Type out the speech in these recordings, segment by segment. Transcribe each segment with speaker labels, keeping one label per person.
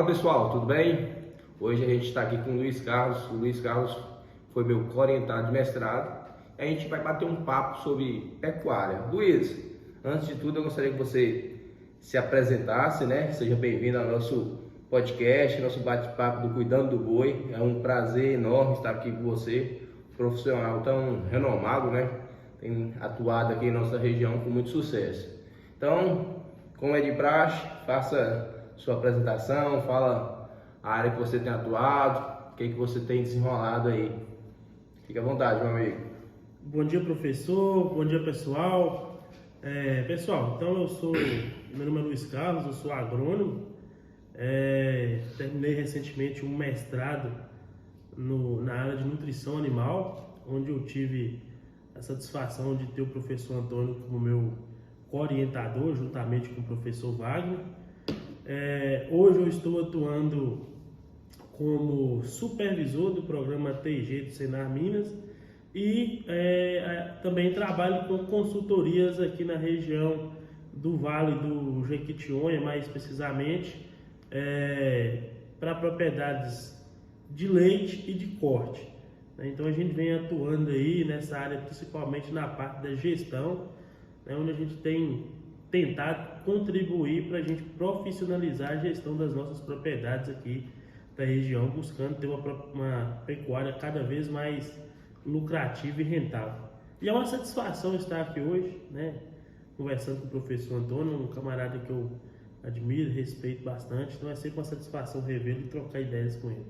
Speaker 1: Fala pessoal, tudo bem? Hoje a gente está aqui com o Luiz Carlos. O Luiz Carlos foi meu co-orientado de mestrado. A gente vai bater um papo sobre pecuária. Luiz, antes de tudo eu gostaria que você se apresentasse, né? Seja bem-vindo ao nosso podcast, nosso bate-papo do Cuidando do Boi. É um prazer enorme estar aqui com você, profissional tão renomado, né? Tem atuado aqui em nossa região com muito sucesso. Então, como é de praxe, faça sua apresentação, fala a área que você tem atuado, o que você tem desenrolado aí. Fique à vontade, meu amigo.
Speaker 2: Bom dia, professor. Bom dia, pessoal. Pessoal, então meu nome é Luiz Carlos, eu sou agrônomo. Terminei recentemente um mestrado na área de nutrição animal, onde eu tive a satisfação de ter o professor Antônio como meu co-orientador, juntamente com o professor Wagner. Hoje eu estou atuando como supervisor do programa TG do Senar Minas e também trabalho com consultorias aqui na região do Vale do Jequitinhonha, mais precisamente para propriedades de leite e de corte. Então a gente vem atuando aí nessa área, principalmente na parte da gestão, onde a gente tem tentado contribuir para a gente profissionalizar a gestão das nossas propriedades aqui da região, buscando ter uma pecuária cada vez mais lucrativa e rentável. E é uma satisfação estar aqui hoje, conversando com o professor Antônio, um camarada que eu admiro e respeito bastante, então é sempre uma satisfação revê-lo e trocar ideias com ele.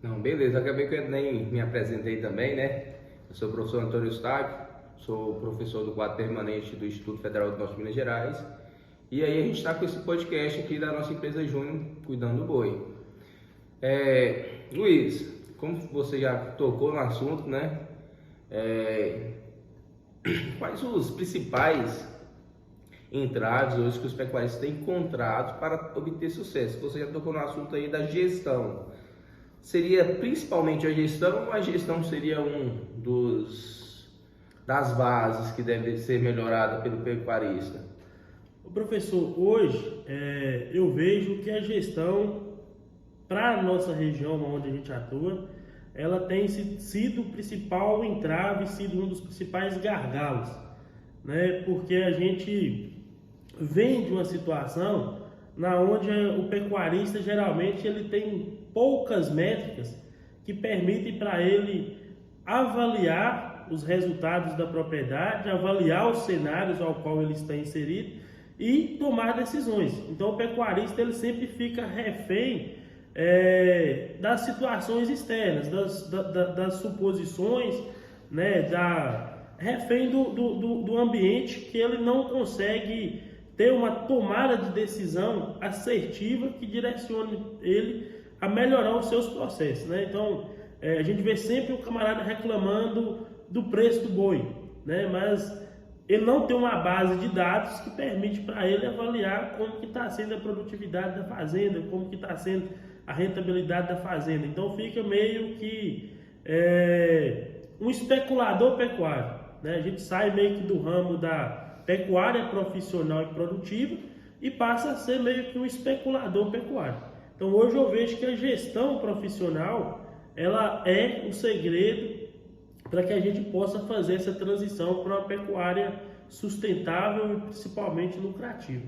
Speaker 1: Não, beleza, acabei que eu nem me apresentei também, né? Eu sou o professor Antônio Eustáquio, sou professor do quadro permanente do Instituto Federal do Norte de Minas Gerais. E aí a gente está com esse podcast aqui da nossa empresa Júnior, Cuidando do Boi. Luiz, como você já tocou no assunto, né? Quais os principais entraves hoje que os pecuaristas têm encontrado para obter sucesso? Você já tocou no assunto aí da gestão. Seria principalmente a gestão ou a gestão seria das bases que deve ser melhorada pelo pecuarista?
Speaker 2: O professor, hoje eu vejo que a gestão para a nossa região onde a gente atua, ela tem sido o principal entrave, sido um dos principais gargalos, porque a gente vem de uma situação na onde o pecuarista geralmente ele tem poucas métricas que permitem para ele avaliar os resultados da propriedade, avaliar os cenários ao qual ele está inserido e tomar decisões. Então o pecuarista ele sempre fica refém das situações externas, das suposições, refém do ambiente que ele não consegue ter uma tomada de decisão assertiva que direcione ele a melhorar os seus processos. Então a gente vê sempre o camarada reclamando do preço do boi, mas ele não tem uma base de dados que permite para ele avaliar como que está sendo a produtividade da fazenda, como que está sendo a rentabilidade da fazenda. Então fica meio que um especulador pecuário. A gente sai meio que do ramo da pecuária profissional e produtiva e passa a ser meio que um especulador pecuário. Então hoje eu vejo que a gestão profissional ela é o segredo para que a gente possa fazer essa transição para uma pecuária sustentável e principalmente lucrativa.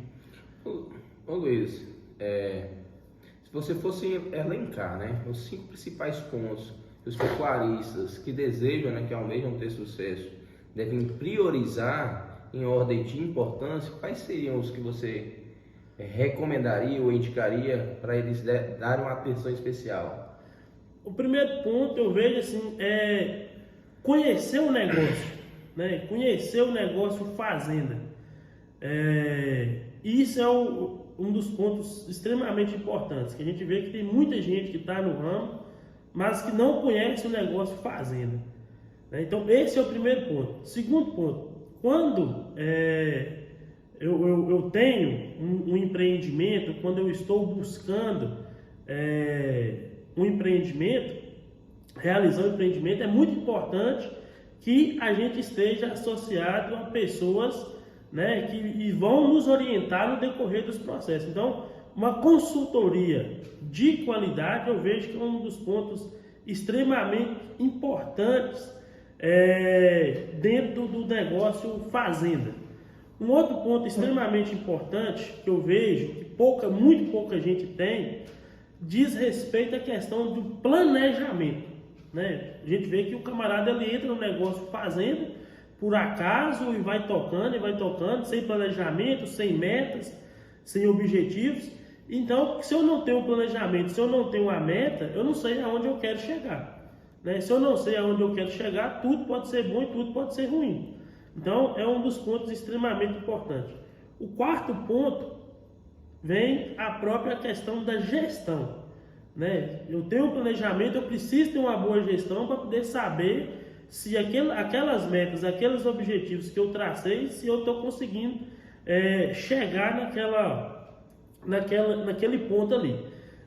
Speaker 1: Ô Luiz, se você fosse elencar, os 5 principais pontos que os pecuaristas que desejam, que almejam ter sucesso, devem priorizar em ordem de importância, quais seriam os que você recomendaria ou indicaria para eles darem uma atenção especial?
Speaker 2: O primeiro ponto eu vejo assim é conhecer o negócio, conhecer o negócio fazenda. Isso é um dos pontos extremamente importantes, que a gente vê que tem muita gente que está no ramo, mas que não conhece o negócio fazenda. Então esse é o primeiro ponto. Segundo ponto, quando eu tenho um empreendimento, quando eu estou buscando um empreendimento, realizar um empreendimento, é muito importante que a gente esteja associado a pessoas que vão nos orientar no decorrer dos processos. Então, uma consultoria de qualidade eu vejo que é um dos pontos extremamente importantes dentro do negócio fazenda. Um outro ponto extremamente importante que eu vejo que muito pouca gente tem, diz respeito à questão do planejamento, né? A gente vê que o camarada ele entra no negócio fazenda por acaso e vai tocando, sem planejamento, sem metas, sem objetivos. Então, se eu não tenho um planejamento, se eu não tenho uma meta, eu não sei aonde eu quero chegar, né? Se eu não sei aonde eu quero chegar, tudo pode ser bom e tudo pode ser ruim. Então, é um dos pontos extremamente importantes. O quarto ponto vem a própria questão da gestão, né? Eu tenho um planejamento, eu preciso ter uma boa gestão para poder saber se aquelas metas, aqueles objetivos que eu tracei, se eu estou conseguindo chegar naquele ponto ali,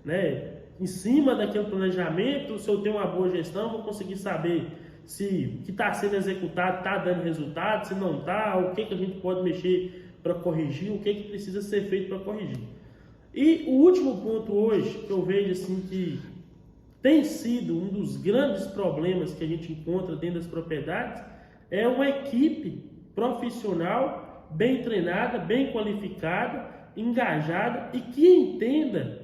Speaker 2: né? Em cima daquele planejamento, se eu tenho uma boa gestão, vou conseguir saber se o que está sendo executado está dando resultado, se não está, o que a gente pode mexer para corrigir, o que precisa ser feito para corrigir. E o último ponto hoje, que eu vejo assim que tem sido um dos grandes problemas que a gente encontra dentro das propriedades, é uma equipe profissional, bem treinada, bem qualificada, engajada e que entenda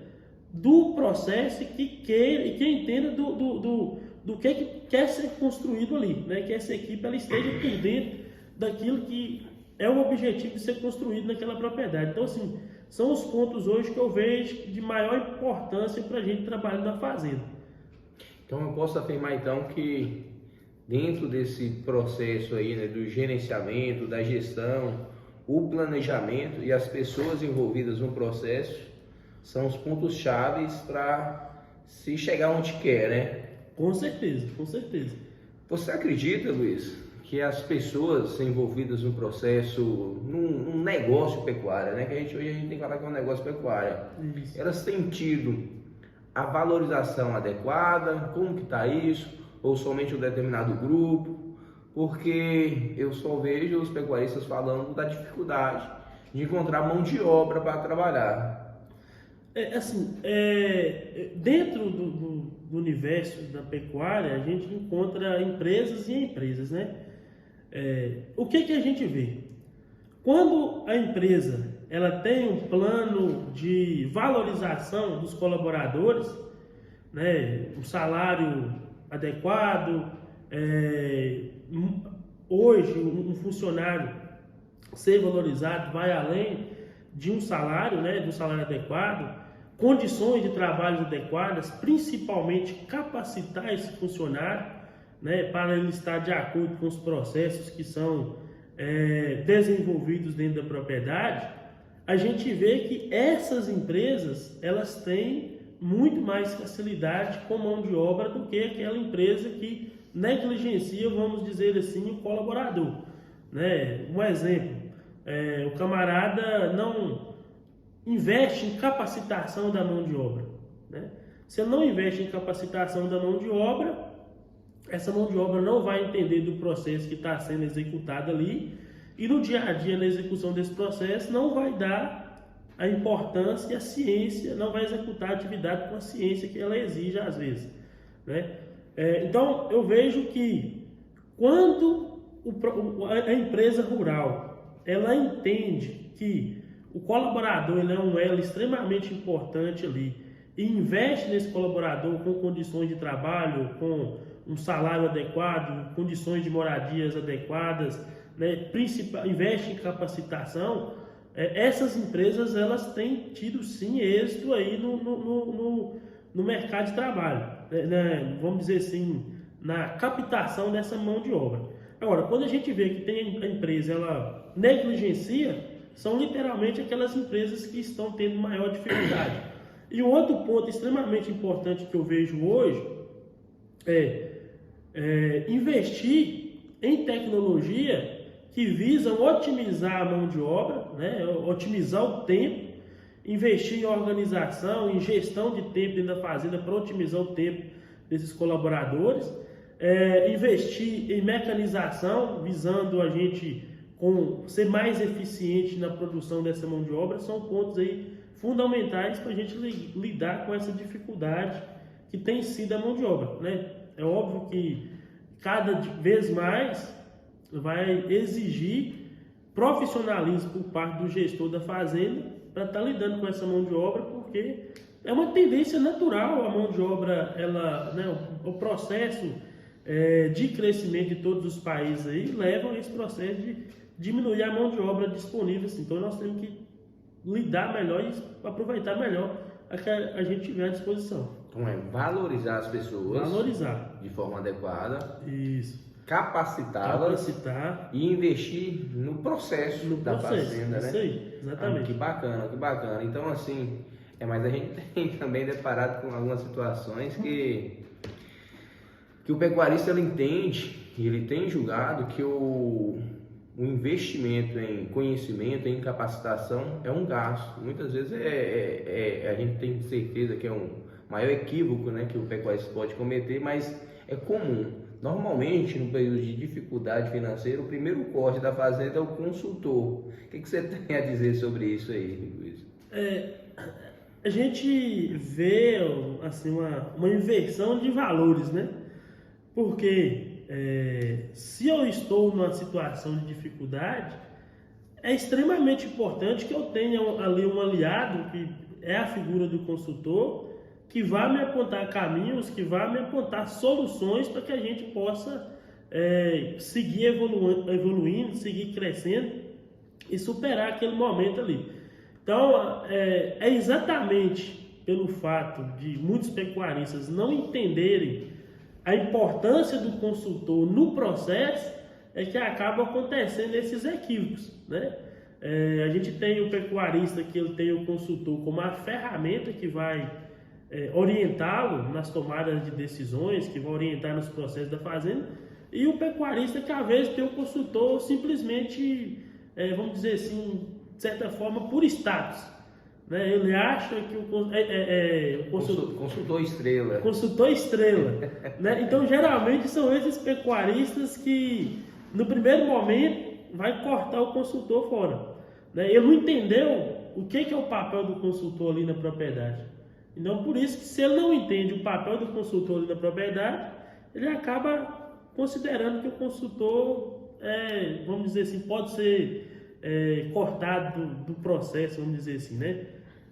Speaker 2: do processo e que entenda do que quer ser construído ali, né? Que essa equipe ela esteja por dentro daquilo que é o objetivo de ser construído naquela propriedade. Então, assim, são os pontos hoje que eu vejo de maior importância para a gente trabalhar na fazenda.
Speaker 1: Então, eu posso afirmar, então, que dentro desse processo aí, né, do gerenciamento, da gestão, o planejamento e as pessoas envolvidas no processo são os pontos chaves para se chegar onde quer, né?
Speaker 2: Com certeza, com certeza.
Speaker 1: Você acredita, Luiz, que as pessoas envolvidas no processo, num negócio pecuário, né? Que hoje a gente tem que falar que é um negócio pecuário. Isso. Elas têm tido a valorização adequada? Como que está isso? Ou somente um determinado grupo? Porque eu só vejo os pecuaristas falando da dificuldade de encontrar mão de obra para trabalhar.
Speaker 2: Dentro do universo da pecuária, a gente encontra empresas e empresas, né? O que a gente vê? Quando a empresa ela tem um plano de valorização dos colaboradores, né? Um salário adequado, hoje um funcionário ser valorizado vai além de um salário, né? De um salário adequado, condições de trabalho adequadas, principalmente capacitar esse funcionário, né, para ele estar de acordo com os processos que são desenvolvidos dentro da propriedade. A gente vê que essas empresas elas têm muito mais facilidade com mão de obra do que aquela empresa que negligencia, vamos dizer assim, o colaborador, né? Um exemplo, o camarada não investe em capacitação da mão de obra, né? Se ele não investe em capacitação da mão de obra, essa mão de obra não vai entender do processo que está sendo executado ali e no dia a dia, na execução desse processo, não vai dar a importância e a ciência, não vai executar a atividade com a ciência que ela exige às vezes, né? Então, eu vejo que quando a empresa rural ela entende que o colaborador ele é um elo extremamente importante ali e investe nesse colaborador com condições de trabalho, com um salário adequado, condições de moradias adequadas, né? Investe em capacitação, essas empresas elas têm tido sim êxito aí no mercado de trabalho, né? Vamos dizer assim, na captação dessa mão de obra. Agora, quando a gente vê que tem a empresa ela negligencia, são literalmente aquelas empresas que estão tendo maior dificuldade. E um outro ponto extremamente importante que eu vejo hoje é investir em tecnologia que visam otimizar a mão de obra, né? Otimizar o tempo, investir em organização, em gestão de tempo dentro da fazenda para otimizar o tempo desses colaboradores, investir em mecanização, visando a gente ser mais eficiente na produção dessa mão de obra, são pontos aí fundamentais para a gente lidar com essa dificuldade que tem sido a mão de obra, né? É óbvio que cada vez mais vai exigir profissionalismo por parte do gestor da fazenda para estar lidando com essa mão de obra, porque é uma tendência natural a mão de obra, ela, né, o processo de crescimento de todos os países aí levam a esse processo de diminuir a mão de obra disponível. Assim. Então nós temos que lidar melhor e aproveitar melhor a que a gente tiver à disposição.
Speaker 1: Então é valorizar as pessoas de forma adequada.
Speaker 2: Isso.
Speaker 1: Capacitá-las e investir no processo da fazenda,
Speaker 2: isso
Speaker 1: né?
Speaker 2: Aí, exatamente.
Speaker 1: Que bacana, que bacana. Então, assim, mas a gente tem também deparado com algumas situações que o pecuarista ele entende, ele tem julgado que o investimento em conhecimento, em capacitação é um gasto. Muitas vezes a gente tem certeza que é um maior equívoco, né, que o pecuarista pode cometer, mas é comum. Normalmente, no período de dificuldade financeira, o primeiro corte da fazenda é o consultor. O que você tem a dizer sobre isso aí, Luiz?
Speaker 2: A gente vê assim, uma inversão de valores, né? Porque se eu estou numa situação de dificuldade, é extremamente importante que eu tenha ali um aliado, que é a figura do consultor, que vai me apontar caminhos, que vai me apontar soluções para que a gente possa seguir evoluindo, seguir crescendo e superar aquele momento ali. Então, é exatamente pelo fato de muitos pecuaristas não entenderem a importância do consultor no processo, que acaba acontecendo esses equívocos, né? A gente tem o pecuarista que ele tem o consultor como a ferramenta que vai orientá-lo nas tomadas de decisões, que vai orientar nos processos da fazenda, e o pecuarista que às vezes tem o consultor simplesmente, vamos dizer assim, de certa forma, por status, né? Ele acha que o
Speaker 1: consultor estrela.
Speaker 2: Consultor estrela, né? Então geralmente são esses pecuaristas que no primeiro momento vai cortar o consultor fora, né? Ele não entendeu o que é o papel do consultor ali na propriedade. Então, por isso que se ele não entende o papel do consultor ali na propriedade, ele acaba considerando que o consultor, vamos dizer assim, pode ser cortado do processo, vamos dizer assim, né?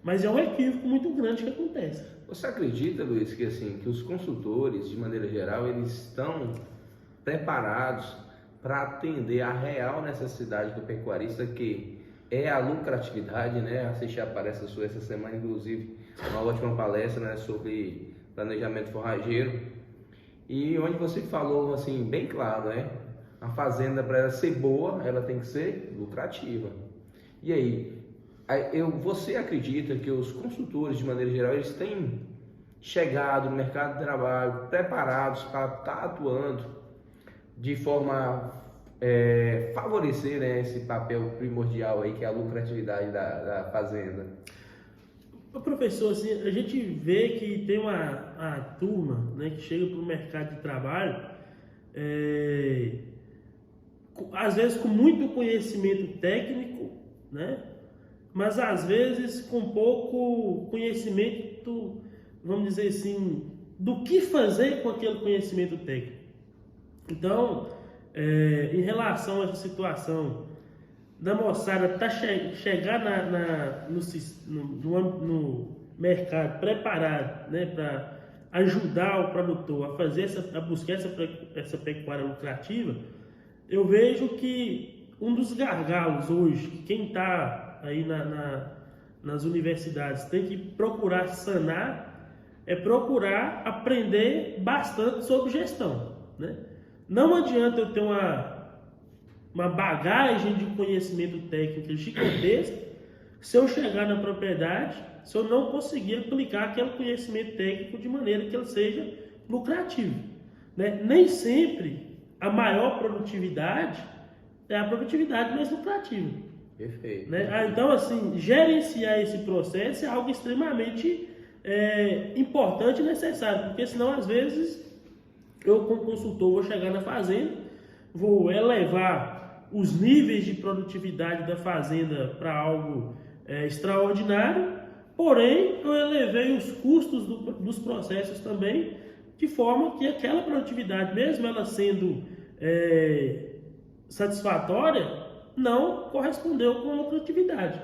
Speaker 2: Mas é um equívoco muito grande que acontece.
Speaker 1: Você acredita, Luiz, que os consultores, de maneira geral, eles estão preparados para atender a real necessidade do pecuarista, que é a lucratividade, né? Assisti a palestra sua essa semana, inclusive, uma ótima palestra, né, sobre planejamento forrageiro, e onde você falou assim bem claro, né? A fazenda, para ela ser boa, ela tem que ser lucrativa. E aí, você acredita que os consultores, de maneira geral, eles têm chegado no mercado de trabalho preparados para estar atuando de forma a favorecer, né, esse papel primordial aí que é a lucratividade da fazenda?
Speaker 2: Professor, assim, a gente vê que tem uma turma, né, que chega para o mercado de trabalho, às vezes com muito conhecimento técnico, né, mas às vezes com pouco conhecimento, vamos dizer assim, do que fazer com aquele conhecimento técnico. Então, em relação a essa situação da moçada chegar no mercado preparado, né, para ajudar o produtor a buscar essa pecuária lucrativa, eu vejo que um dos gargalos hoje, que quem está aí nas universidades tem que procurar sanar, é procurar aprender bastante sobre gestão, né? Não adianta eu ter uma bagagem de conhecimento técnico gigantesca se eu chegar na propriedade, se eu não conseguir aplicar aquele conhecimento técnico de maneira que ele seja lucrativo, né? Nem sempre a maior produtividade é a produtividade mais lucrativa.
Speaker 1: Perfeito.
Speaker 2: Né? Então, assim, gerenciar esse processo é algo extremamente importante e necessário, porque senão, às vezes, eu como consultor vou chegar na fazenda, vou elevar os níveis de produtividade da fazenda para algo extraordinário, porém eu elevei os custos dos processos também, de forma que aquela produtividade, mesmo ela sendo satisfatória, não correspondeu com a lucratividade.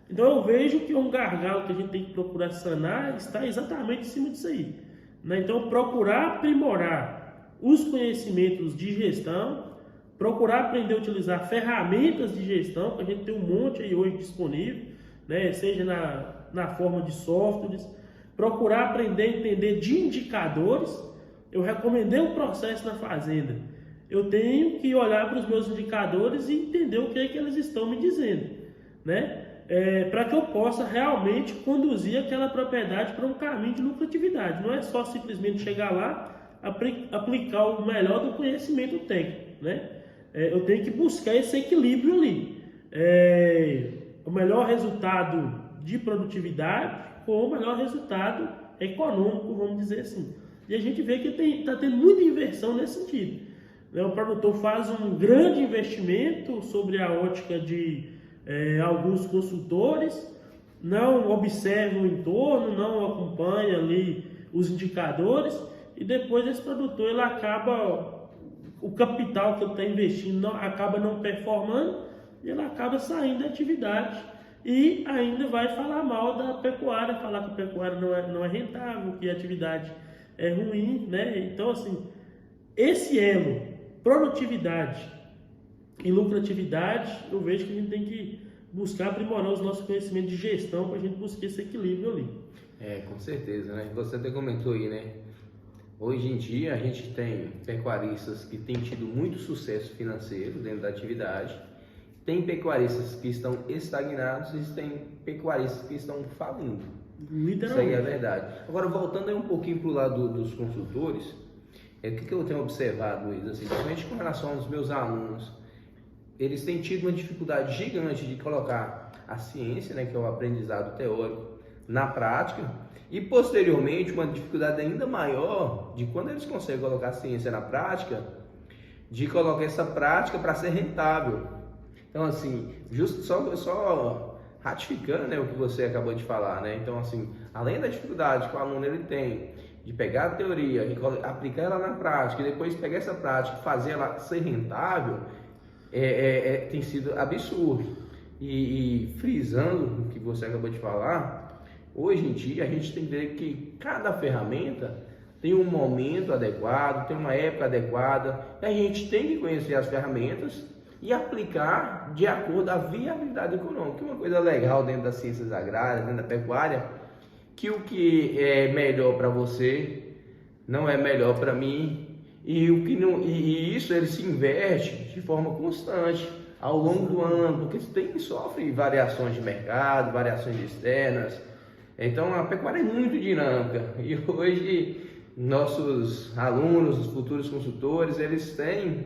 Speaker 2: Então eu vejo que um gargalo que a gente tem que procurar sanar está exatamente em cima disso aí, né? Então procurar aprimorar os conhecimentos de gestão, procurar aprender a utilizar ferramentas de gestão, que a gente tem um monte aí hoje disponível, né? Seja na forma de softwares, procurar aprender a entender de indicadores. Eu recomendei um processo na fazenda, eu tenho que olhar para os meus indicadores e entender o que é que eles estão me dizendo, né? Para que eu possa realmente conduzir aquela propriedade para um caminho de lucratividade. Não é só simplesmente chegar lá, aplicar o melhor do conhecimento técnico, né? Eu tenho que buscar esse equilíbrio ali. O melhor resultado de produtividade com o melhor resultado econômico, vamos dizer assim. E a gente vê que está tendo muita inversão nesse sentido. O produtor faz um grande investimento sobre a ótica de alguns consultores, não observa o entorno, não acompanha ali os indicadores, e depois esse produtor ele acaba, o capital que ele está investindo acaba não performando, e ele acaba saindo da atividade e ainda vai falar mal da pecuária, falar que a pecuária não é rentável, que a atividade é ruim, né? Então assim, esse elo, produtividade e lucratividade, eu vejo que a gente tem que buscar aprimorar os nossos conhecimentos de gestão para a gente buscar esse equilíbrio ali.
Speaker 1: Com certeza, né? Você até comentou aí, né? Hoje em dia a gente tem pecuaristas que têm tido muito sucesso financeiro dentro da atividade, tem pecuaristas que estão estagnados e tem pecuaristas que estão falindo.
Speaker 2: Literalmente.
Speaker 1: Isso aí é verdade. Agora, voltando aí um pouquinho para o lado dos consultores, o que eu tenho observado, Luiz, assim, principalmente com relação aos meus alunos, eles têm tido uma dificuldade gigante de colocar a ciência, né, que é o aprendizado teórico, na prática, e posteriormente uma dificuldade ainda maior de quando eles conseguem colocar a ciência na prática, de colocar essa prática para ser rentável. Então, assim, só ratificando, né, o que você acabou de falar, né? Então, assim, além da dificuldade que o aluno ele tem de pegar a teoria, aplicar ela na prática e depois pegar essa prática e fazer ela ser rentável, tem sido absurdo. E frisando o que você acabou de falar, hoje em dia a gente tem que ver que cada ferramenta tem um momento adequado, tem uma época adequada, e a gente tem que conhecer as ferramentas e aplicar de acordo com a viabilidade econômica. Uma coisa legal dentro das ciências agrárias, dentro da pecuária, que o que é melhor para você não é melhor para mim, e o que não, e isso ele se inverte de forma constante ao longo do ano, porque sofre variações de mercado, variações externas. Então a pecuária é muito dinâmica, e hoje nossos alunos, os futuros consultores, eles têm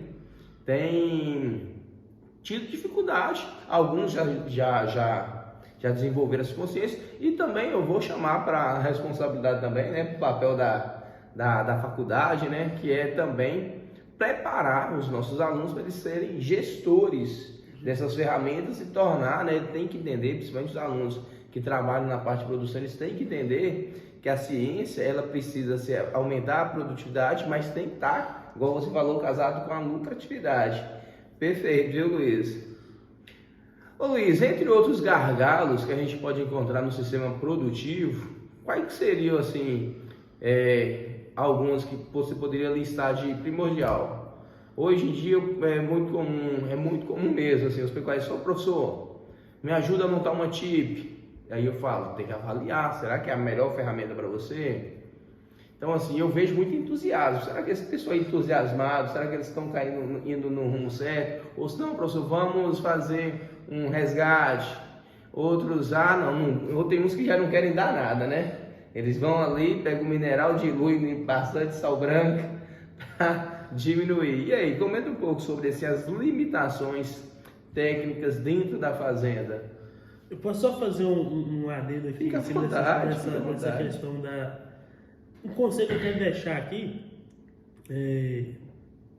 Speaker 1: tido dificuldade. Alguns já desenvolveram essa consciência, e também eu vou chamar para a responsabilidade também, né, para o papel da faculdade, né, que é também preparar os nossos alunos para eles serem gestores dessas ferramentas e tornar, né, tem que entender, principalmente os alunos que trabalham na parte de produção, eles têm que entender que a ciência, ela precisa aumentar a produtividade, mas tem que estar, igual você falou, casado com a lucratividade. Perfeito, viu, Luiz? Ô Luiz, entre outros gargalos que a gente pode encontrar no sistema produtivo, quais seriam, assim, alguns que você poderia listar de primordial? Hoje em dia é muito comum mesmo, assim, os pecuaristas falam: professor, me ajuda a montar uma TIP. Aí eu falo, tem que avaliar, será que é a melhor ferramenta para você? Então, assim, eu vejo muito entusiasmo. Será que esse pessoal é entusiasmado? Será que eles estão indo no rumo certo? Ou se não, professor, vamos fazer um resgate. Outros, não, tem uns que já não querem dar nada, né? Eles vão ali, pegam o mineral, diluem bastante sal branco para diminuir. E aí, comenta um pouco sobre as limitações técnicas dentro da fazenda.
Speaker 2: Eu posso só fazer um adendo aqui
Speaker 1: Fica à vontade,
Speaker 2: nessa questão da... Um conselho que eu quero deixar aqui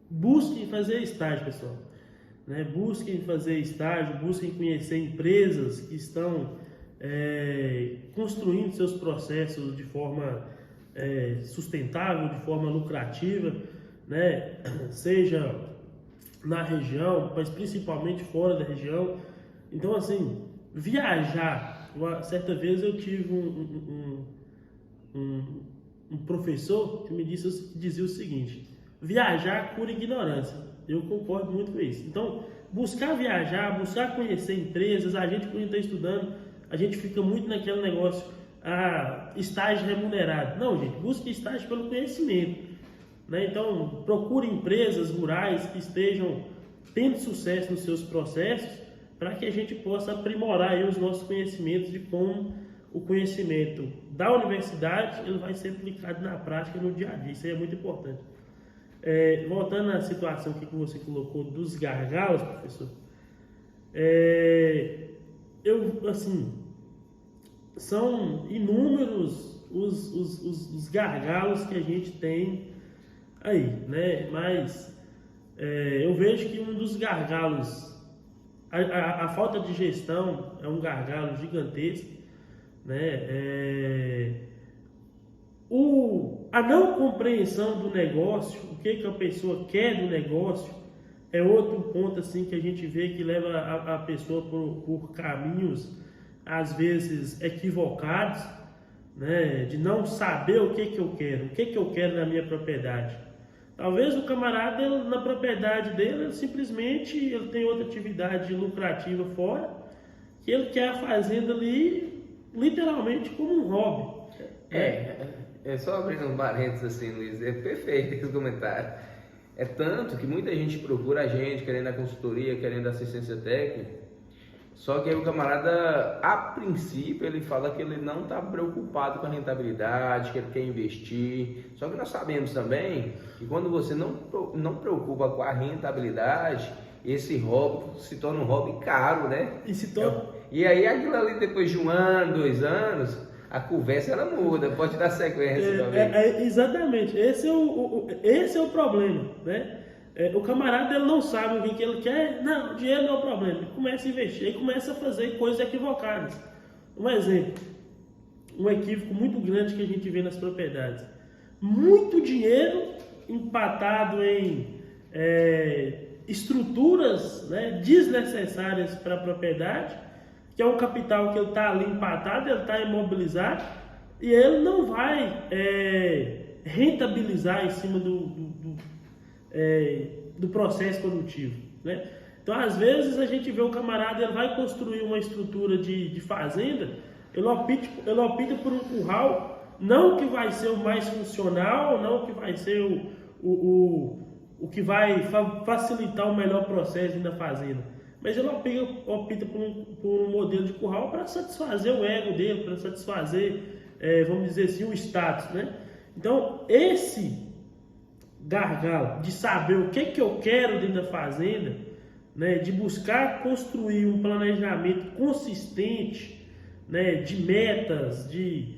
Speaker 2: busquem fazer estágio, pessoal, né? Busquem fazer estágio, busquem conhecer empresas que estão construindo seus processos de forma sustentável, de forma lucrativa, né? Seja na região, mas principalmente fora da região. Então, assim, viajar. Certa vez eu tive um professor que me dizia o seguinte: viajar cura ignorância. Eu concordo muito com isso. Então, buscar viajar, buscar conhecer empresas. A gente, quando está estudando, a gente fica muito naquele negócio, estágio remunerado. Não, gente, busque estágio pelo conhecimento, né? Então, procure empresas rurais que estejam tendo sucesso nos seus processos, para que a gente possa aprimorar aí os nossos conhecimentos de como o conhecimento da universidade ele vai ser aplicado na prática, no dia a dia. Isso aí é muito importante. Voltando à situação que você colocou dos gargalos, professor, são inúmeros os gargalos que a gente tem aí, né? Mas eu vejo que um dos gargalos, a falta de gestão é um gargalo gigantesco, né? A não compreensão do negócio, o que a pessoa quer do negócio, é outro ponto assim que a gente vê que leva a pessoa por caminhos às vezes equivocados, né? De não saber o que eu quero na minha propriedade. Talvez o camarada, na propriedade dele, simplesmente ele tem outra atividade lucrativa fora, que ele quer a fazenda ali, literalmente como um hobby.
Speaker 1: Só abrindo um parênteses assim, Luiz, é perfeito esse comentário. É tanto que muita gente procura a gente, querendo a consultoria, querendo assistência técnica, só que aí o camarada, a princípio, ele fala que ele não está preocupado com a rentabilidade, que ele quer investir. Só que nós sabemos também que quando você não preocupa com a rentabilidade, esse hobby se torna um hobby caro, né? E aí aquilo ali, depois de 1 ano, 2 anos, a conversa ela muda, pode dar sequência também.
Speaker 2: Exatamente, esse é o problema, né? O camarada ele não sabe o que ele quer. Não, o dinheiro não é o problema. Ele começa a investir, ele começa a fazer coisas equivocadas. Um exemplo, um equívoco muito grande que a gente vê nas propriedades: muito dinheiro empatado em estruturas, né, desnecessárias para a propriedade, que é um capital que ele está ali empatado, ele está imobilizado, e ele não vai rentabilizar em cima do processo produtivo, né? Então, às vezes a gente vê o camarada, ele vai construir uma estrutura de fazenda, ele opta por um curral, não que vai ser o mais funcional, não que vai ser o que vai facilitar o melhor processo da fazenda, mas ele opta por um modelo de curral para satisfazer o ego dele, para satisfazer, vamos dizer assim, o status, né? Então, esse gargalo de saber o que eu quero dentro da fazenda, né, de buscar construir um planejamento consistente, né, de metas de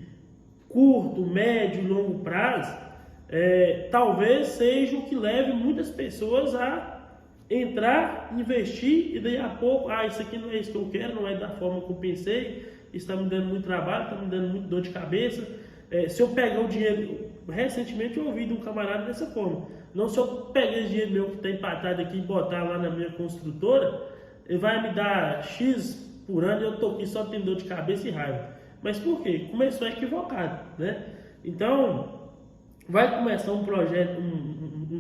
Speaker 2: curto, médio e longo prazo, talvez seja o que leve muitas pessoas a entrar, investir, e daí a pouco, isso aqui não é isso que eu quero, não é da forma que eu pensei, isso está me dando muito trabalho, está me dando muito dor de cabeça. Se eu pegar o dinheiro, recentemente eu ouvi de um camarada dessa forma: não, se eu pegar esse dinheiro meu que está empatado aqui e botar lá na minha construtora, ele vai me dar X por ano e eu estou aqui só tendo dor de cabeça e raiva. Mas por quê? Começou equivocado, né? Então, vai começar um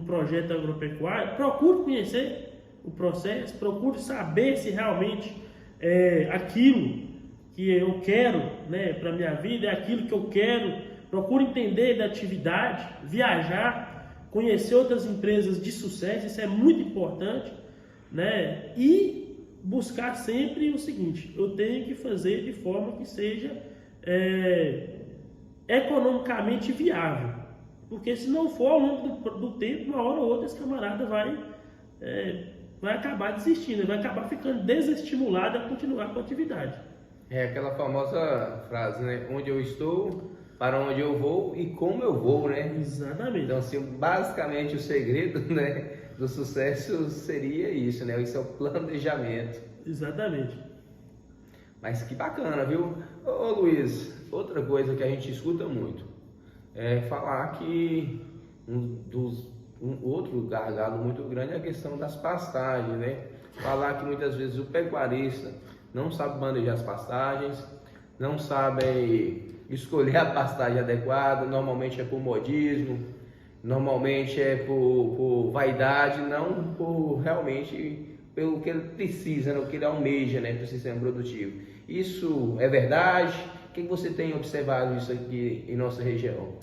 Speaker 2: projeto agropecuário, procure conhecer o processo, procure saber se realmente aquilo que eu quero, né, para a minha vida, é aquilo que eu quero. Procure entender da atividade, viajar, conhecer outras empresas de sucesso, isso é muito importante, né? E buscar sempre o seguinte: eu tenho que fazer de forma que seja economicamente viável, porque se não for, ao longo do tempo, uma hora ou outra, esse camarada vai acabar desistindo, vai acabar ficando desestimulado a continuar com a atividade.
Speaker 1: É aquela famosa frase, né? Onde eu estou, para onde eu vou e como eu vou, né?
Speaker 2: Exatamente.
Speaker 1: Então, assim, basicamente o segredo, né, do sucesso seria isso, né? Isso é o planejamento.
Speaker 2: Exatamente.
Speaker 1: Mas que bacana, viu? Ô Luiz, outra coisa que a gente escuta muito é falar que um outro gargalo muito grande é a questão das pastagens, né? Falar que muitas vezes o pecuarista não sabe manejar as pastagens, não sabe escolher a pastagem adequada, normalmente é por modismo, normalmente é por vaidade, não por realmente pelo que ele precisa, né, o que ele almeja, né, para o sistema produtivo. Isso é verdade? O que você tem observado isso aqui em nossa região?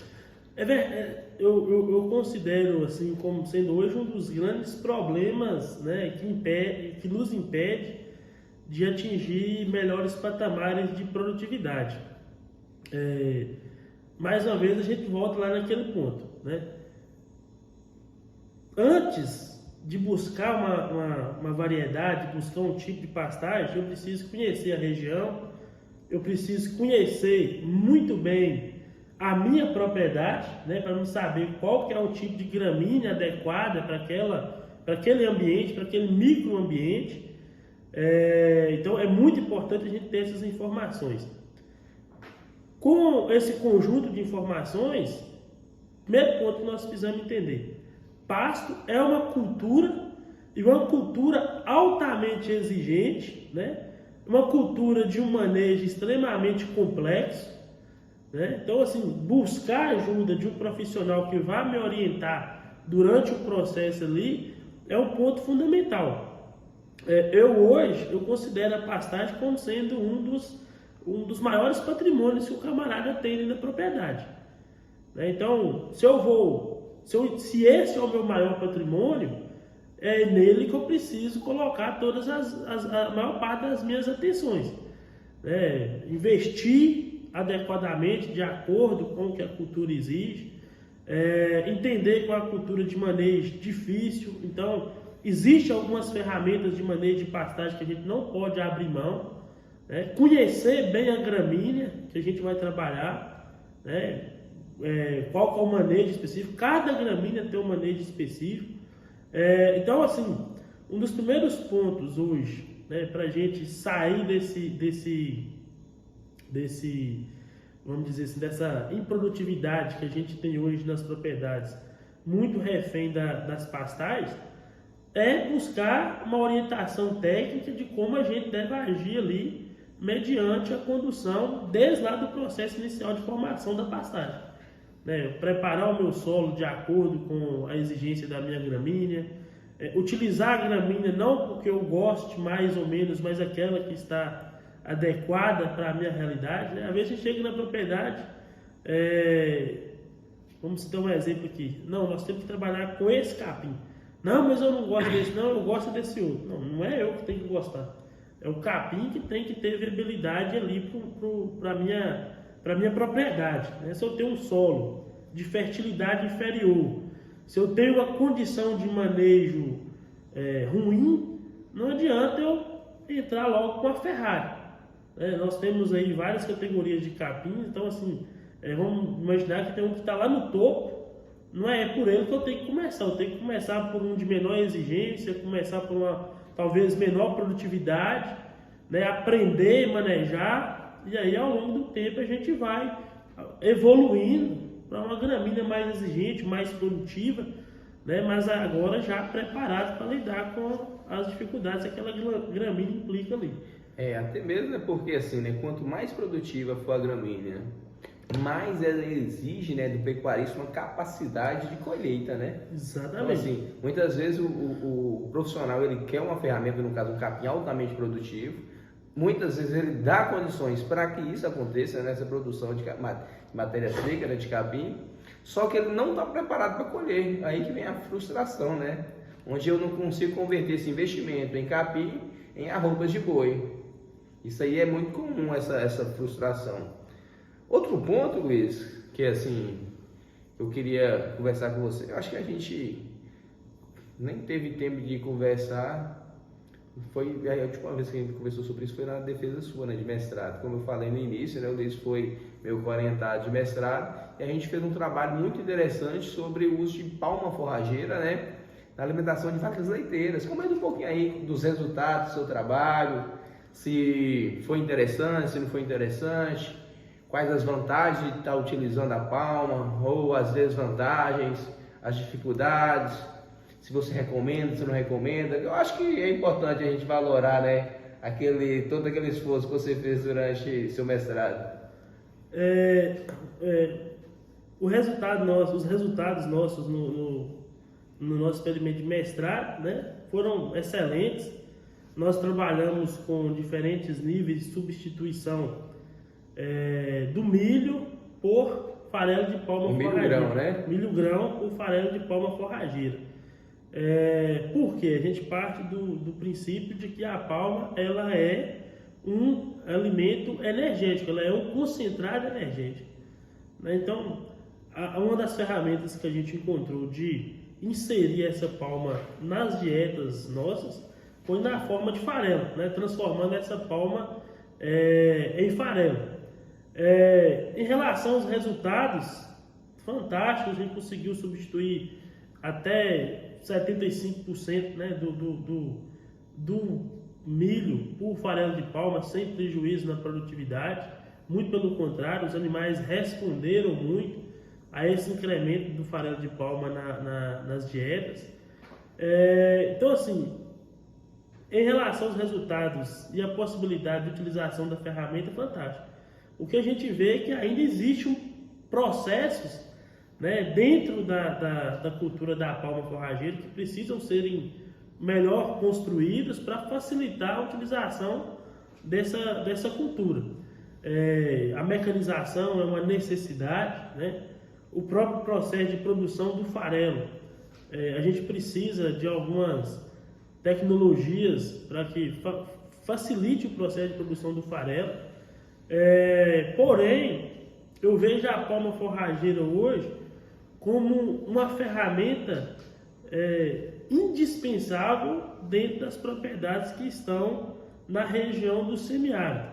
Speaker 2: Eu considero assim como sendo hoje um dos grandes problemas, né, que nos impede de atingir melhores patamares de produtividade. Mais uma vez a gente volta lá naquele ponto, né? Antes de buscar uma variedade, buscar um tipo de pastagem, eu preciso conhecer a região, eu preciso conhecer muito bem a minha propriedade, né, para não saber qual que é o tipo de gramínea adequada para aquele ambiente, para aquele microambiente. Então é muito importante a gente ter essas informações. Com esse conjunto de informações, primeiro ponto que nós precisamos entender: pasto é uma cultura, e uma cultura altamente exigente, né? Uma cultura de um manejo extremamente complexo, né? Então, assim, buscar a ajuda de um profissional que vá me orientar durante o processo ali é um ponto fundamental. Eu considero a pastagem como sendo um dos maiores patrimônios que o camarada tem ali na propriedade, né? Então, se esse é o meu maior patrimônio, é nele que eu preciso colocar a maior parte das minhas atenções, né? Investir adequadamente, de acordo com o que a cultura exige, entender qual é a cultura de manejo difícil. Então, existem algumas ferramentas de manejo de pastagem que a gente não pode abrir mão, né? Conhecer bem a gramínea que a gente vai trabalhar, né? Qual que é o manejo específico, cada gramínea tem um manejo específico. Então, assim, um dos primeiros pontos hoje, né, para a gente sair vamos dizer assim, dessa improdutividade que a gente tem hoje nas propriedades, muito refém das pastagens, é buscar uma orientação técnica de como a gente deve agir ali, mediante a condução desde lá do processo inicial de formação da pastagem. Preparar o meu solo de acordo com a exigência da minha gramínea, utilizar a gramínea não porque eu goste mais ou menos, mas aquela que está adequada para a minha realidade, né? Às vezes a gente chega na propriedade, vamos dar um exemplo aqui: não, nós temos que trabalhar com esse capim. Não, mas eu não gosto desse, não, eu gosto desse outro. Não é eu que tenho que gostar, é o capim que tem que ter viabilidade ali para a minha propriedade, né? Se eu tenho um solo de fertilidade inferior, se eu tenho uma condição de manejo ruim, não adianta eu entrar logo com a Ferrari, né? Nós temos aí várias categorias de capim, então assim, vamos imaginar que tem um que está lá no topo, não é por ele que eu tenho que começar, eu tenho que começar por um de menor exigência, começar por uma talvez menor produtividade, né? Aprender a manejar, e aí ao longo do tempo a gente vai evoluindo para uma gramínea mais exigente, mais produtiva, né? Mas agora já preparado para lidar com as dificuldades que aquela gramínea implica ali.
Speaker 1: Até mesmo é porque assim, né, quanto mais produtiva for a gramínea, mais ela exige, né, do pecuarista uma capacidade de colheita, né?
Speaker 2: Exatamente.
Speaker 1: Então, assim, muitas vezes o profissional ele quer uma ferramenta, no caso um capim altamente produtivo, muitas vezes ele dá condições para que isso aconteça nessa produção de matéria seca, né, de capim, só que ele não está preparado para colher. Aí que vem a frustração, né? Onde eu não consigo converter esse investimento em capim em arrobas de boi. Isso aí é muito comum, essa frustração. Outro ponto, Luiz, que assim, eu queria conversar com você. Eu acho que a gente nem teve tempo de conversar. Foi a última vez que a gente conversou sobre isso foi na defesa sua, né, de mestrado. Como eu falei no início, né, o Luiz foi meu orientado de mestrado e a gente fez um trabalho muito interessante sobre o uso de palma forrageira, né, na alimentação de vacas leiteiras. Comenta um pouquinho aí dos resultados do seu trabalho, se foi interessante, se não foi interessante, quais as vantagens de estar utilizando a palma, ou as desvantagens, as dificuldades, se você recomenda, se não recomenda. Eu acho que é importante a gente valorar, né, todo aquele esforço que você fez durante seu mestrado.
Speaker 2: Os resultados nossos no nosso experimento de mestrado, né, foram excelentes. Nós trabalhamos com diferentes níveis de substituição do milho por farelo de palma forrageira.
Speaker 1: Milho grão, né?
Speaker 2: Milho grão por farelo de palma forrageira. Por quê? A gente parte do princípio de que a palma ela é um alimento energético, ela é um concentrado energético. Então, uma das ferramentas que a gente encontrou de inserir essa palma nas dietas nossas foi na forma de farelo, né? Transformando essa palma em farelo. Em relação aos resultados, fantásticos, a gente conseguiu substituir até 75%, né, do milho por farelo de palma, sem prejuízo na produtividade. Muito pelo contrário, os animais responderam muito a esse incremento do farelo de palma nas dietas. Então, assim, em relação aos resultados e a possibilidade de utilização da ferramenta, é fantástico. O que a gente vê é que ainda existem processos, né, dentro da cultura da palma forrageira que precisam serem melhor construídos para facilitar a utilização dessa cultura. A mecanização é uma necessidade, né? O próprio processo de produção do farelo. A gente precisa de algumas tecnologias para que facilite o processo de produção do farelo. Porém, eu vejo a palma forrageira hoje como uma ferramenta indispensável dentro das propriedades que estão na região do semiárido,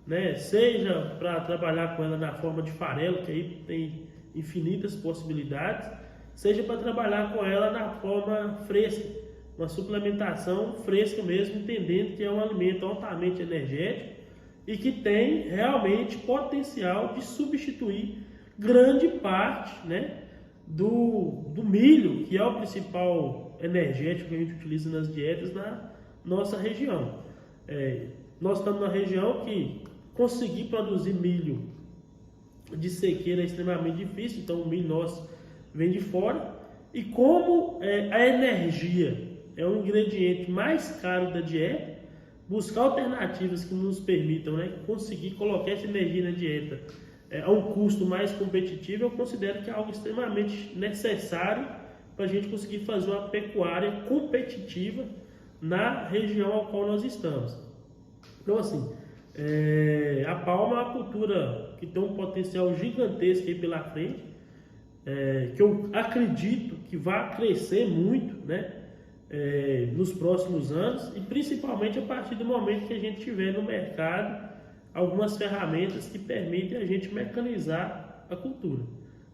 Speaker 2: né? Seja para trabalhar com ela na forma de farelo, que aí tem infinitas possibilidades, seja para trabalhar com ela na forma fresca, uma suplementação fresca mesmo, entendendo que é um alimento altamente energético e que tem realmente potencial de substituir grande parte, né, do milho, que é o principal energético que a gente utiliza nas dietas na nossa região. Nós estamos numa região que conseguir produzir milho de sequeira é extremamente difícil, então o milho nosso vem de fora. E como a energia é um ingrediente mais caro da dieta, buscar alternativas que nos permitam, né, conseguir colocar essa energia na dieta a um custo mais competitivo, eu considero que é algo extremamente necessário para a gente conseguir fazer uma pecuária competitiva na região ao qual nós estamos. Então, assim, a palma é uma cultura que tem um potencial gigantesco aí pela frente, que eu acredito que vai crescer muito, né, nos próximos anos, e principalmente a partir do momento que a gente tiver no mercado algumas ferramentas que permitem a gente mecanizar a cultura,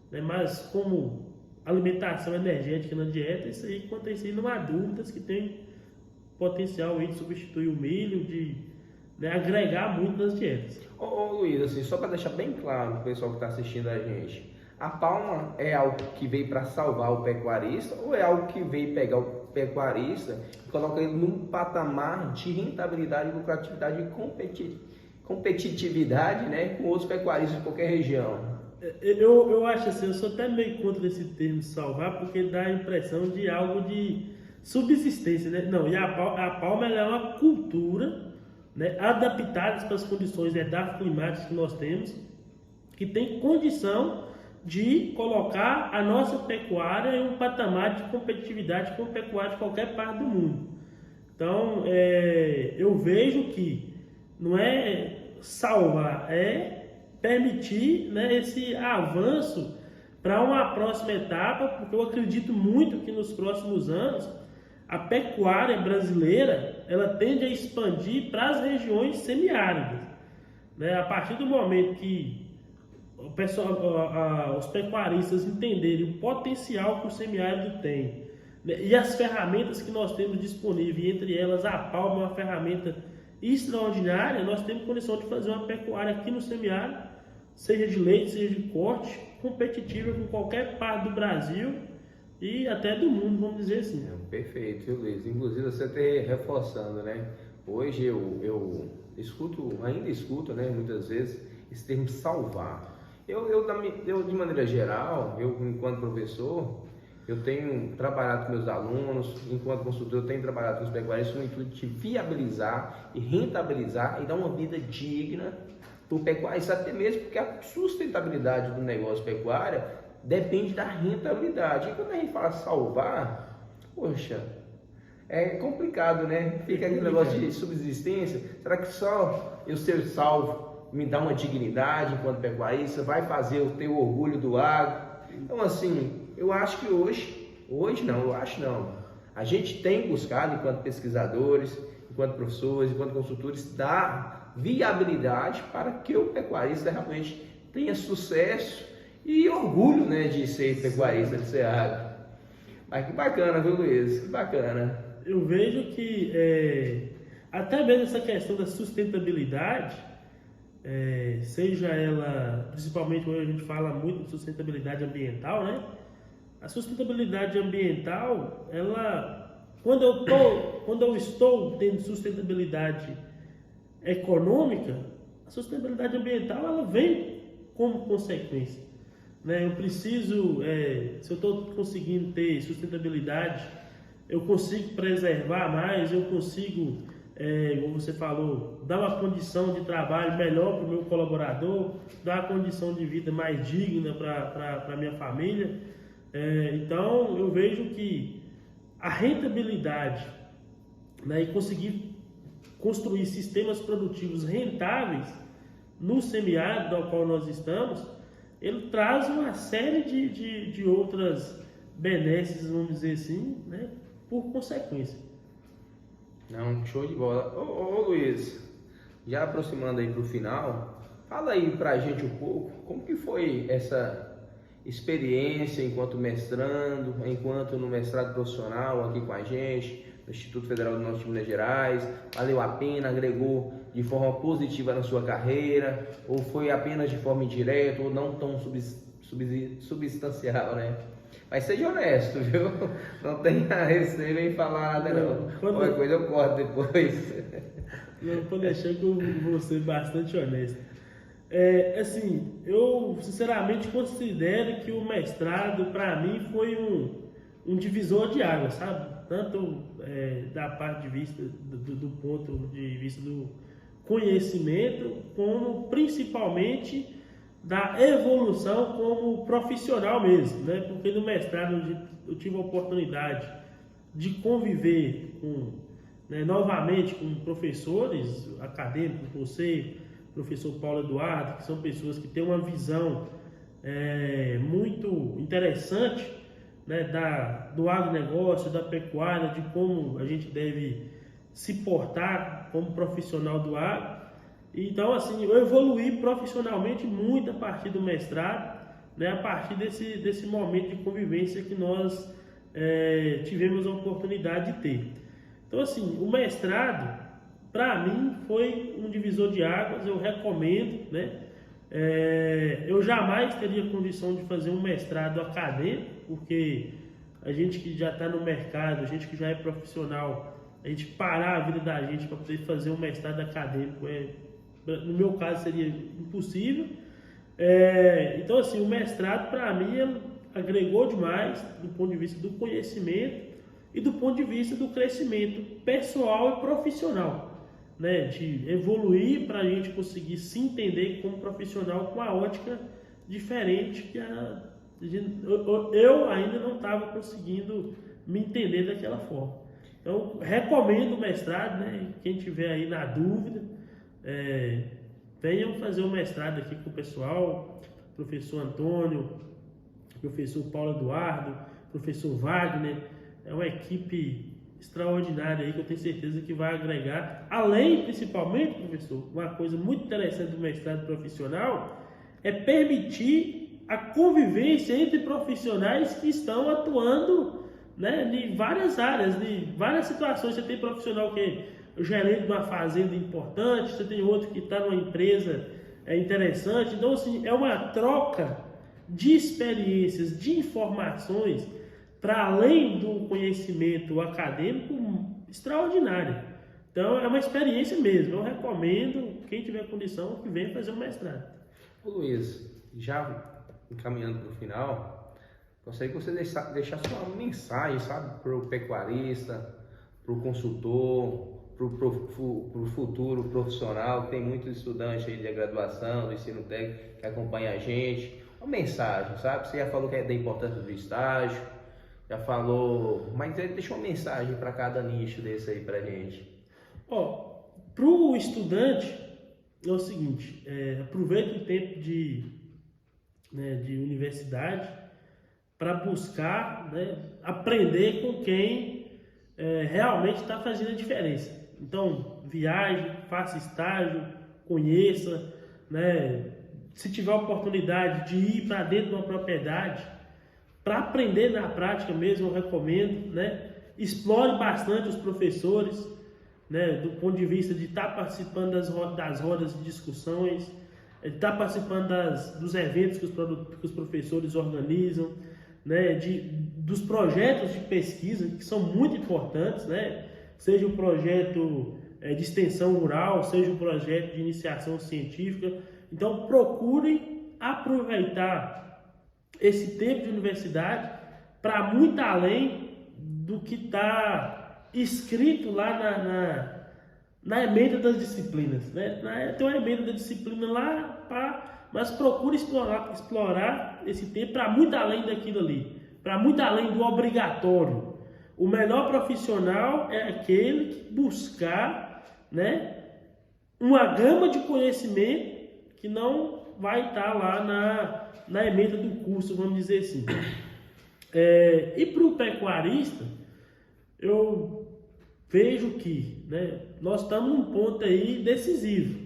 Speaker 2: né? Mas como alimentação energética na dieta, isso aí, quanto a isso aí, não há dúvidas que tem potencial aí de substituir o milho, de, né, agregar muito nas dietas.
Speaker 1: Ô Luiz, assim, só para deixar bem claro para o pessoal que está assistindo a gente, a palma é algo que veio para salvar o pecuarista ou é algo que veio pegar o pecuarista e colocar ele num patamar de rentabilidade, lucratividade e competitividade, né, com outros pecuaristas de qualquer região?
Speaker 2: Eu acho assim, eu sou até meio contra esse termo salvar, porque dá a impressão de algo de subsistência, né? Não, e a palma ela é uma cultura, né, adaptada para as condições climáticas que nós temos, que tem condição de colocar a nossa pecuária em um patamar de competitividade com a pecuária de qualquer parte do mundo. Então, eu vejo que não é salvar, é permitir, né, esse avanço para uma próxima etapa, porque eu acredito muito que nos próximos anos a pecuária brasileira ela tende a expandir para as regiões semiáridas, né? A partir do momento que o pessoal, os pecuaristas entenderem o potencial que o semiárido tem, né, e as ferramentas que nós temos disponíveis, entre elas a palma é uma ferramenta extraordinária, nós temos condição de fazer uma pecuária aqui no semiárido, seja de leite, seja de corte, competitiva com qualquer parte do Brasil e até do mundo, vamos dizer assim.
Speaker 1: Perfeito, viu, Luiz? Inclusive você está reforçando, né? Hoje eu ainda escuto, né, muitas vezes, esse termo salvar. Eu, de maneira geral, enquanto professor, eu tenho trabalhado com meus alunos, enquanto consultor, eu tenho trabalhado com os pecuaristas com o intuito de viabilizar e rentabilizar e dar uma vida digna para o pecuarista, até mesmo porque a sustentabilidade do negócio pecuário depende da rentabilidade. E quando a gente fala salvar, poxa, é complicado, né? Fica aquele negócio de subsistência. Será que só eu ser salvo me dá uma dignidade enquanto pecuarista? Vai fazer eu ter o orgulho do agro? Então, assim, eu acho que hoje não, eu acho não. A gente tem buscado, enquanto pesquisadores, enquanto professores, enquanto consultores, dar viabilidade para que o pecuarista realmente tenha sucesso e orgulho, né, de ser pecuarista, de ser agro. Mas que bacana, viu, Luiz? Que bacana.
Speaker 2: Eu vejo que até mesmo essa questão da sustentabilidade, seja ela, principalmente hoje a gente fala muito de sustentabilidade ambiental, né? A sustentabilidade ambiental, ela, quando eu estou tendo sustentabilidade econômica, a sustentabilidade ambiental ela vem como consequência, né? Eu preciso, se eu estou conseguindo ter sustentabilidade, eu consigo preservar mais, eu consigo, como você falou, dar uma condição de trabalho melhor para o meu colaborador, dar uma condição de vida mais digna para a minha família. Então, eu vejo que a rentabilidade, né, e conseguir construir sistemas produtivos rentáveis no semiárido ao qual nós estamos, ele traz uma série de outras benesses, vamos dizer assim, né, por consequência.
Speaker 1: Não, show de bola. Ô Luiz, já aproximando aí para o final, fala aí para a gente um pouco como que foi essa experiência enquanto mestrando, enquanto no mestrado profissional aqui com a gente, no Instituto Federal do Norte de Minas Gerais. Valeu a pena, agregou de forma positiva na sua carreira, ou foi apenas de forma indireta, ou não tão substancial, né? Mas seja honesto, viu? Não tenha receio em falar nada, não. Qualquer coisa eu corto depois.
Speaker 2: Não, pode deixar que eu vou ser bastante honesto. Assim, eu sinceramente considero que o mestrado, para mim, foi um divisor de águas, sabe? Tanto da parte de vista, do ponto de vista do conhecimento, como principalmente da evolução como profissional mesmo, né? Porque no mestrado eu tive a oportunidade de conviver novamente com professores acadêmicos, você, professor Paulo Eduardo, que são pessoas que têm uma visão muito interessante, né, do agronegócio, da pecuária, de como a gente deve se portar como profissional do agro. Então, assim, eu evoluí profissionalmente muito a partir do mestrado, né, a partir desse momento de convivência que nós tivemos a oportunidade de ter. Então, assim, o mestrado, para mim, foi um divisor de águas, eu recomendo, né? Eu jamais teria condição de fazer um mestrado acadêmico, porque a gente que já está no mercado, a gente que já é profissional, a gente parar a vida da gente para poder fazer um mestrado acadêmico, no meu caso, seria impossível. Então, assim, o mestrado, para mim, agregou demais do ponto de vista do conhecimento e do ponto de vista do crescimento pessoal e profissional, né? De evoluir para a gente conseguir se entender como profissional com uma ótica diferente que eu ainda não estava conseguindo me entender daquela forma. Então, recomendo o mestrado, né? Quem tiver aí na dúvida, venham fazer o mestrado aqui com o pessoal, professor Antônio, professor Paulo Eduardo, professor Wagner. É uma equipe extraordinária aí que eu tenho certeza que vai agregar, além, principalmente, professor, uma coisa muito interessante do mestrado profissional é permitir a convivência entre profissionais que estão atuando né, em várias áreas, em várias situações. Você tem profissional que é o gerente de uma fazenda importante, você tem outro que está numa empresa interessante. Então, assim, é uma troca de experiências, de informações, para além do conhecimento acadêmico extraordinário. Então, é uma experiência mesmo. Eu recomendo, quem tiver condição, que venha fazer um mestrado.
Speaker 1: Ô Luiz, já encaminhando para o final, gostaria que você deixasse uma mensagem, sabe, para o pecuarista, para o consultor, para o futuro profissional. Tem muitos estudantes aí de graduação, do ensino técnico que acompanham a gente. Uma mensagem, sabe? Você já falou que é da importância do estágio, já falou, mas deixa uma mensagem para cada nicho desse aí para gente.
Speaker 2: Para o estudante é o seguinte: aproveite o tempo de universidade para buscar, né, aprender com quem realmente está fazendo a diferença. Então, viaje, faça estágio, conheça, né? Se tiver a oportunidade de ir para dentro de uma propriedade, para aprender na prática mesmo, eu recomendo, né? Explore bastante os professores, né? Do ponto de vista de estar participando das rodas de discussões, de estar participando dos eventos que os professores organizam, né? Dos projetos de pesquisa, que são muito importantes, né? Seja o projeto de extensão rural, seja o projeto de iniciação científica. Então, procurem aproveitar esse tempo de universidade para muito além do que está escrito lá na emenda das disciplinas, né? Tem uma emenda da disciplina lá, mas procure explorar esse tempo para muito além daquilo ali, para muito além do obrigatório. O melhor profissional é aquele que buscar, né, uma gama de conhecimento que não vai estar lá na emenda do curso, vamos dizer assim. E para o pecuarista, eu vejo que, né, nós estamos num ponto aí decisivo.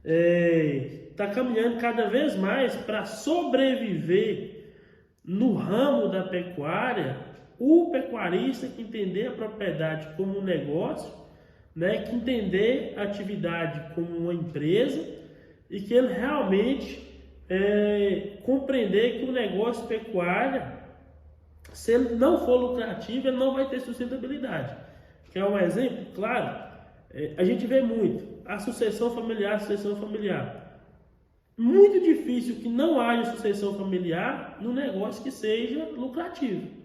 Speaker 2: Está caminhando cada vez mais para sobreviver no ramo da pecuária o pecuarista que entender a propriedade como um negócio, né, que entender a atividade como uma empresa, e que ele realmente compreender que o negócio pecuário, se ele não for lucrativo, ele não vai ter sustentabilidade. Quer um exemplo? Claro, a gente vê muito a sucessão familiar. Muito difícil que não haja sucessão familiar no negócio que seja lucrativo.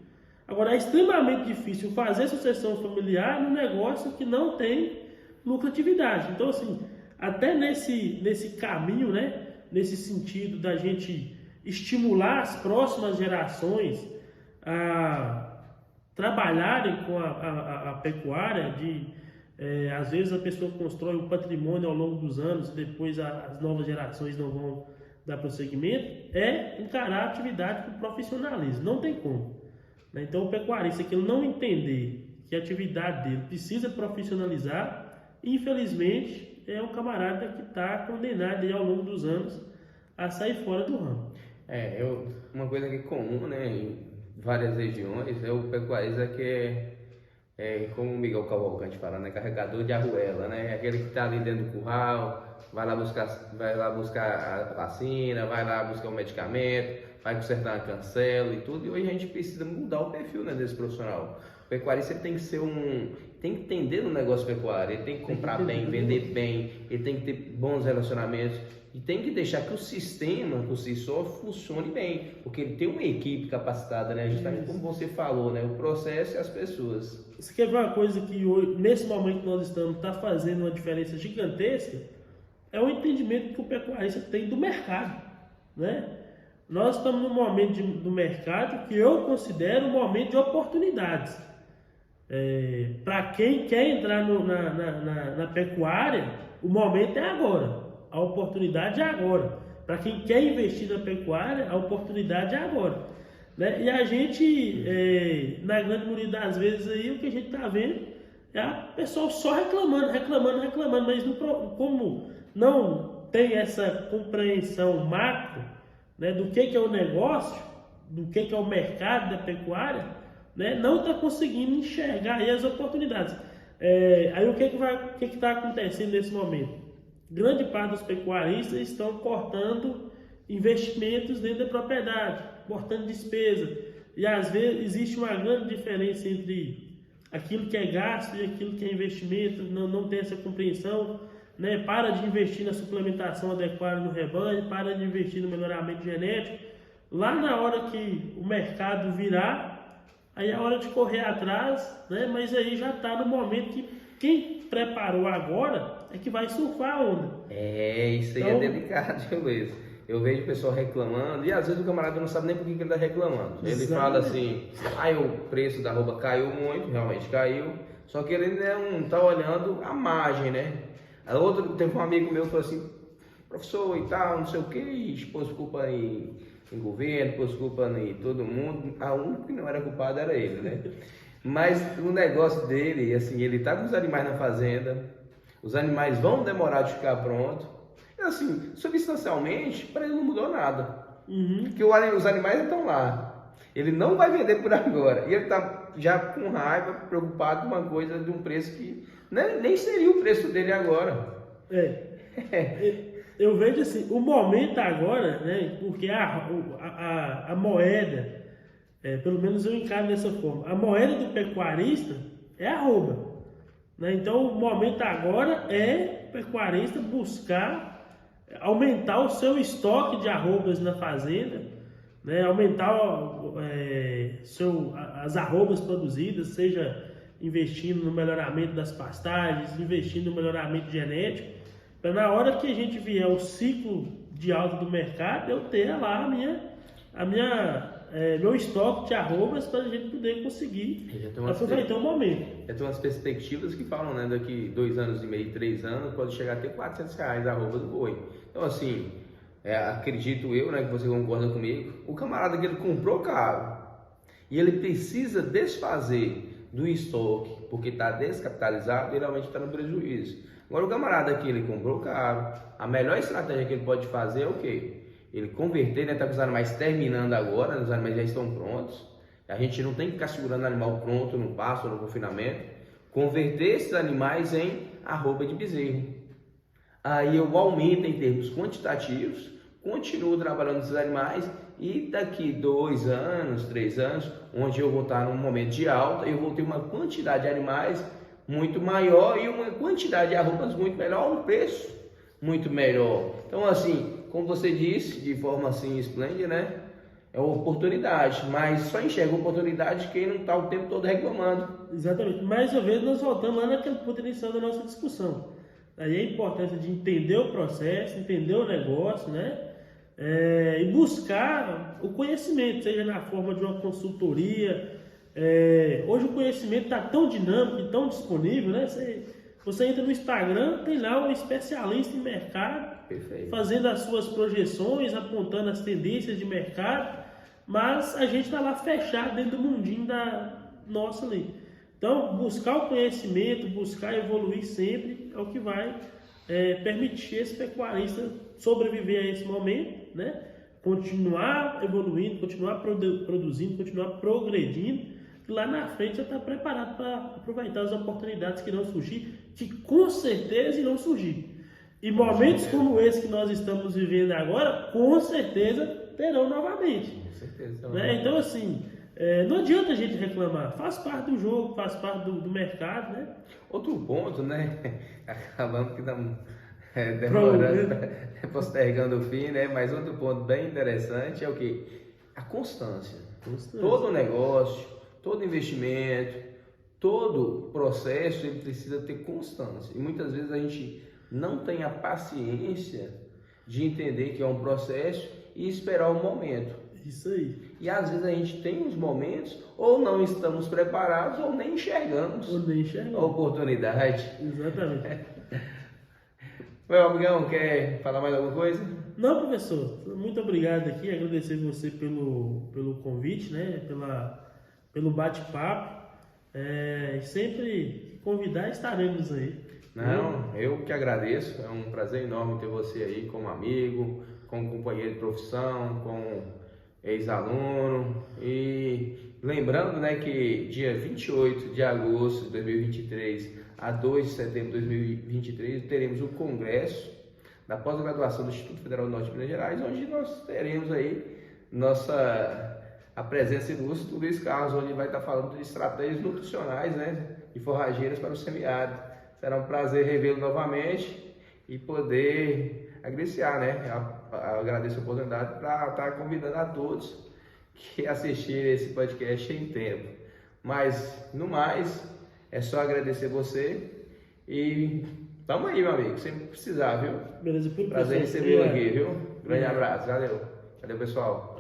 Speaker 2: Agora, é extremamente difícil fazer sucessão familiar no negócio que não tem lucratividade. Então, assim, até nesse caminho, né, nesse sentido da gente estimular as próximas gerações a trabalharem com a pecuária, às vezes a pessoa constrói um patrimônio ao longo dos anos e depois as novas gerações não vão dar prosseguimento, encarar a atividade com profissionalismo, não tem como. Então, o pecuarista que ele não entender que a atividade dele precisa profissionalizar, infelizmente, é um camarada que está condenado aí, ao longo dos anos a sair fora do ramo.
Speaker 1: Uma coisa que é comum, né, em várias regiões, é o pecuarista que como o Miguel Cavalcante fala, né, carregador de arruela, né, aquele que está ali dentro do curral, vai lá buscar a vacina, vai lá buscar o medicamento, vai consertar a cancela e tudo. E hoje a gente precisa mudar o perfil, né, desse profissional. O pecuarista tem que tem que entender no negócio pecuário, ele tem que comprar bem, vender bem, ele tem que ter bons relacionamentos e tem que deixar que o sistema por si só funcione bem, porque ele tem uma equipe capacitada, né, justamente como você falou, né, o processo e as pessoas.
Speaker 2: Isso quer ver uma coisa que hoje, nesse momento que nós estamos, está fazendo uma diferença gigantesca, é o entendimento que o pecuarista tem do mercado, né? Nós estamos num momento do mercado que eu considero um momento de oportunidades. Para quem quer entrar na pecuária, o momento é agora, a oportunidade é agora. Para quem quer investir na pecuária, a oportunidade é agora, né? E a gente, na grande maioria das vezes, aí, o que a gente está vendo é o pessoal só reclamando, mas como não tem essa compreensão macro, né, do que é o negócio, do que é o mercado da pecuária, né, não está conseguindo enxergar aí as oportunidades. Aí o que está acontecendo nesse momento? Grande parte dos pecuaristas estão cortando investimentos dentro da propriedade, cortando despesa. E às vezes existe uma grande diferença entre aquilo que é gasto e aquilo que é investimento, não tem essa compreensão, né? Para de investir na suplementação adequada no rebanho, para de investir no melhoramento genético. Lá na hora que o mercado virar, aí é a hora de correr atrás, né? Mas aí já está no momento que quem preparou agora é que vai surfar a onda.
Speaker 1: Isso aí então, é delicado, viu, Luiz? Eu vejo o pessoal reclamando, e às vezes o camarada não sabe nem por que ele está reclamando. Ele fala assim, o preço da arroba caiu muito, realmente caiu, só que ele não está olhando a margem, né? Teve um amigo meu que falou assim, professor e tal, não sei o que, pôs culpa em governo, pôs culpa em todo mundo, a única que não era culpado era ele, né? Mas o negócio dele, assim, ele está com os animais na fazenda, os animais vão demorar de ficar prontos. Assim, substancialmente, para ele não mudou nada. Porque os animais estão lá. Ele não vai vender por agora. E ele está já com raiva, preocupado com uma coisa de um preço que nem seria o preço dele agora.
Speaker 2: Eu vejo assim, o momento agora, né? Porque a moeda, pelo menos eu encaro dessa forma, a moeda do pecuarista é a arroba. Né? Então o momento agora é o pecuarista buscar aumentar o seu estoque de arrobas na fazenda, né? Aumentar as arrobas produzidas, seja investindo no melhoramento das pastagens, investindo no melhoramento genético, para na hora que a gente vier o ciclo de alta do mercado, eu ter lá meu estoque de arrobas para a gente poder conseguir aproveitar o momento.
Speaker 1: Já tem umas perspectivas que falam, né, daqui 2 anos e meio, 3 anos, pode chegar a ter R$400 a arroba do boi. Então assim, acredito eu, né, que você concorda comigo, o camarada que ele comprou caro e ele precisa desfazer do estoque porque está descapitalizado, ele realmente está no prejuízo. Agora o camarada que ele comprou caro, a melhor estratégia que ele pode fazer é o quê? Ele converter, né? Tá com os animais terminando agora, os animais já estão prontos. A gente não tem que ficar segurando o animal pronto no pasto, no confinamento. Converter esses animais em arroba de bezerro. Aí eu aumento em termos quantitativos, continuo trabalhando esses animais e daqui 2 anos, 3 anos, onde eu vou estar num momento de alta, eu vou ter uma quantidade de animais muito maior e uma quantidade de arrobas muito melhor, um preço muito melhor. Então assim, como você disse, de forma assim esplêndida, né? É uma oportunidade, mas só enxerga oportunidade quem não está o tempo todo reclamando.
Speaker 2: Exatamente. Mais uma vez nós voltamos lá naquele ponto inicial da nossa discussão. Aí a importância de entender o processo, entender o negócio, né? E buscar o conhecimento, seja na forma de uma consultoria. Hoje o conhecimento está tão dinâmico e tão disponível, né? Você entra no Instagram, tem lá um especialista em mercado,
Speaker 1: perfeito,
Speaker 2: fazendo as suas projeções, apontando as tendências de mercado, mas a gente está lá fechado dentro do mundinho nosso ali. Então, buscar o conhecimento, buscar evoluir sempre é o que vai permitir esse pecuarista sobreviver a esse momento, né? Continuar evoluindo, continuar produzindo, continuar progredindo, e lá na frente já está preparado para aproveitar as oportunidades que irão surgir, que com certeza irão surgir. E momentos como esse que nós estamos vivendo agora, com certeza terão novamente.
Speaker 1: Com certeza.
Speaker 2: Né? Então, assim, não adianta a gente reclamar. Faz parte do jogo, faz parte do mercado, né?
Speaker 1: Outro ponto, né? Acabamos que estamos demorando, postergando o fim, né? Mas outro ponto bem interessante é o quê? A constância. Todo negócio, todo investimento, todo processo, ele precisa ter constância. E muitas vezes a gente não tem a paciência de entender que é um processo e esperar o momento.
Speaker 2: Isso aí.
Speaker 1: E às vezes a gente tem uns momentos, ou não estamos preparados, ou nem enxergamos a oportunidade.
Speaker 2: Exatamente.
Speaker 1: Meu amigão, quer falar mais alguma coisa?
Speaker 2: Não, professor. Muito obrigado aqui. Agradecer você pelo convite, né? Pelo bate-papo. Sempre convidar, estaremos aí.
Speaker 1: Não, eu que agradeço. É um prazer enorme ter você aí como amigo, como companheiro de profissão, ex-aluno. E lembrando, né, que dia 28 de agosto de 2023 a 2 de setembro de 2023 teremos o congresso da pós-graduação do Instituto Federal do Norte de Minas Gerais, onde nós teremos aí a presença ilustre do Luiz Carlos, onde vai estar falando de estratégias nutricionais, né, e forrageiras para o semiárido. Será um prazer revê-lo novamente e poder agraciar, né? Agradeço a oportunidade para estar convidando a todos que assistirem esse podcast em tempo. Mas, no mais, é só agradecer você e tamo aí, meu amigo, sempre precisar, viu?
Speaker 2: Beleza,
Speaker 1: Prazer recebê-lo aqui, viu? Grande abraço, valeu. Valeu, pessoal.